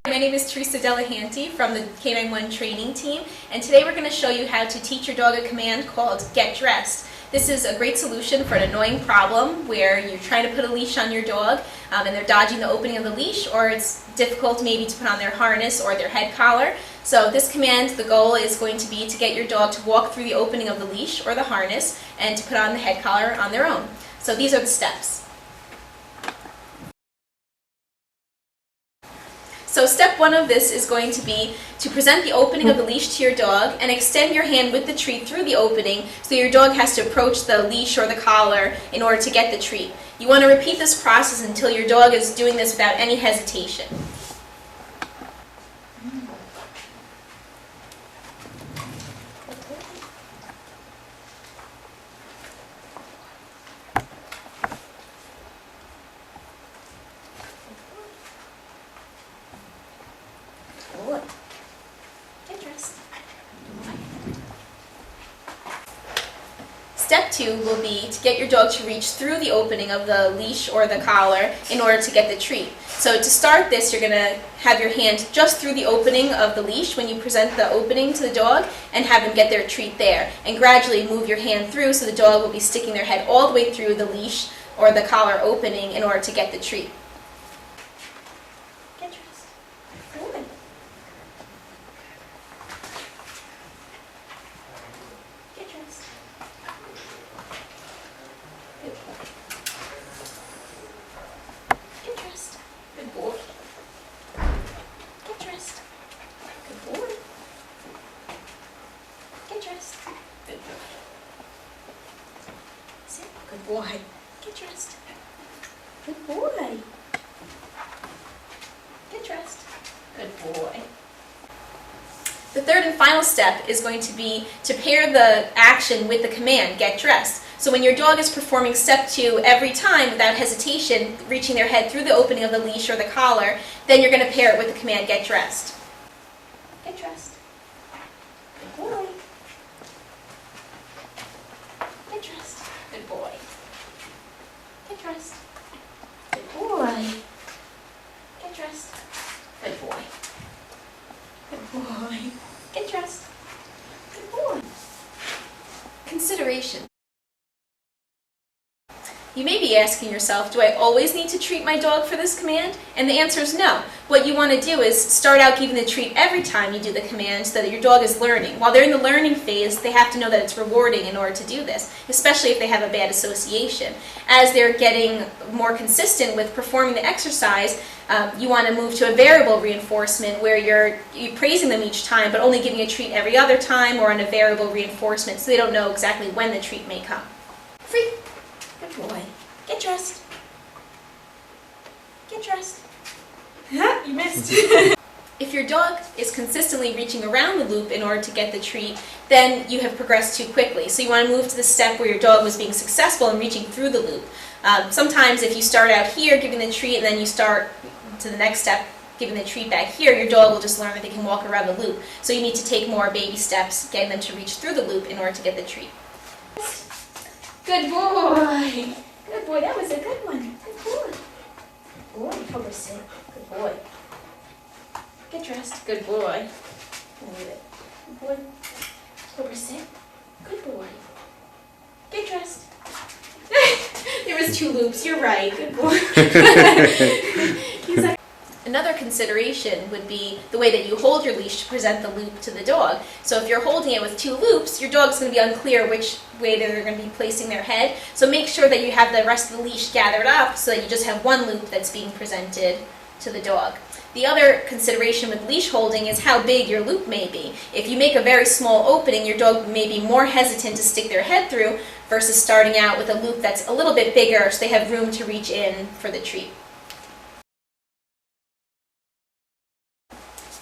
My name is Teresa Delahanty from the K91 training team, and today we're going to show you how to teach your dog a command called Get Dressed. This is a great solution for an annoying problem where you're trying to put a leash on your dog and they're dodging the opening of the leash, or it's difficult maybe to put on their harness or their head collar. So this command, the goal is going to be to get your dog to walk through the opening of the leash or the harness and to put on the head collar on their own. So these are the steps. So step one of this is going to be to present the opening of the leash to your dog and extend your hand with the treat through the opening so your dog has to approach the leash or the collar in order to get the treat. You want to repeat this process until your dog is doing this without any hesitation. Get dressed. Step two will be to get your dog to reach through the opening of the leash or the collar in order to get the treat. So to start this, you're going to have your hand just through the opening of the leash when you present the opening to the dog and have them get their treat there. And gradually move your hand through so the dog will be sticking their head all the way through the leash or the collar opening in order to get the treat. Get dressed. Good. Get dressed. Good boy. Get dressed. Good boy. Get dressed. Good boy. Get dressed. Good boy. Sit. Good boy. Get dressed. Good boy. Get dressed. Good boy. The third and final step is going to be to pair the action with the command, get dressed. So when your dog is performing step two every time without hesitation, reaching their head through the opening of the leash or the collar, then you're going to pair it with the command, get dressed. Get dressed. Good boy. Get dressed. Good boy. Get dressed. Good boy. Get dressed. Good boy. Good boy. Get dressed. Good boy. Consideration. You may be asking yourself, do I always need to treat my dog for this command? And the answer is no. What you want to do is start out giving the treat every time you do the command so that your dog is learning. While they're in the learning phase, they have to know that it's rewarding in order to do this, especially if they have a bad association. As they're getting more consistent with performing the exercise, you want to move to a variable reinforcement where you're praising them each time but only giving a treat every other time, or on a variable reinforcement so they don't know exactly when the treat may come. Free. Good boy. Get dressed. Get dressed. You missed. If your dog is consistently reaching around the loop in order to get the treat, then you have progressed too quickly. So you want to move to the step where your dog was being successful in reaching through the loop. Sometimes if you start out here giving the treat and then you start to the next step giving the treat back here, your dog will just learn that they can walk around the loop. So you need to take more baby steps, getting them to reach through the loop in order to get the treat. Good boy. Good boy. That was a good one. Good boy. Good boy. Cobra sit. Good boy. Get dressed. Good boy. Leave it. Good boy. Cobra sit. Good boy. Get dressed. There was 2 loops. You're right. Good boy. He's like, another consideration would be the way that you hold your leash to present the loop to the dog. So if you're holding it with 2 loops, your dog's going to be unclear which way they're going to be placing their head. So make sure that you have the rest of the leash gathered up so that you just have 1 loop that's being presented to the dog. The other consideration with leash holding is how big your loop may be. If you make a very small opening, your dog may be more hesitant to stick their head through versus starting out with a loop that's a little bit bigger so they have room to reach in for the treat.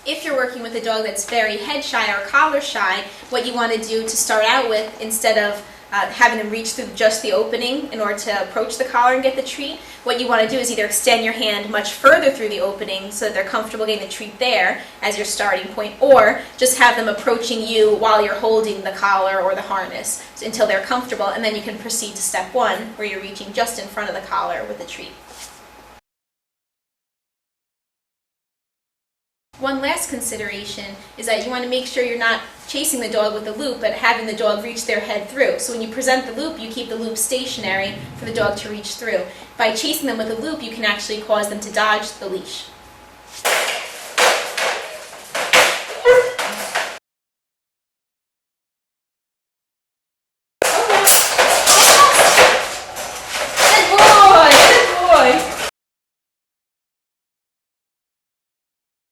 If you're working with a dog that's very head shy or collar shy, what you want to do to start out with, instead of having them reach through just the opening in order to approach the collar and get the treat, what you want to do is either extend your hand much further through the opening so that they're comfortable getting the treat there as your starting point, or just have them approaching you while you're holding the collar or the harness until they're comfortable, and then you can proceed to step 1 where you're reaching just in front of the collar with the treat. One last consideration is that you want to make sure you're not chasing the dog with the loop, but having the dog reach their head through. So when you present the loop, you keep the loop stationary for the dog to reach through. By chasing them with a loop, you can actually cause them to dodge the leash.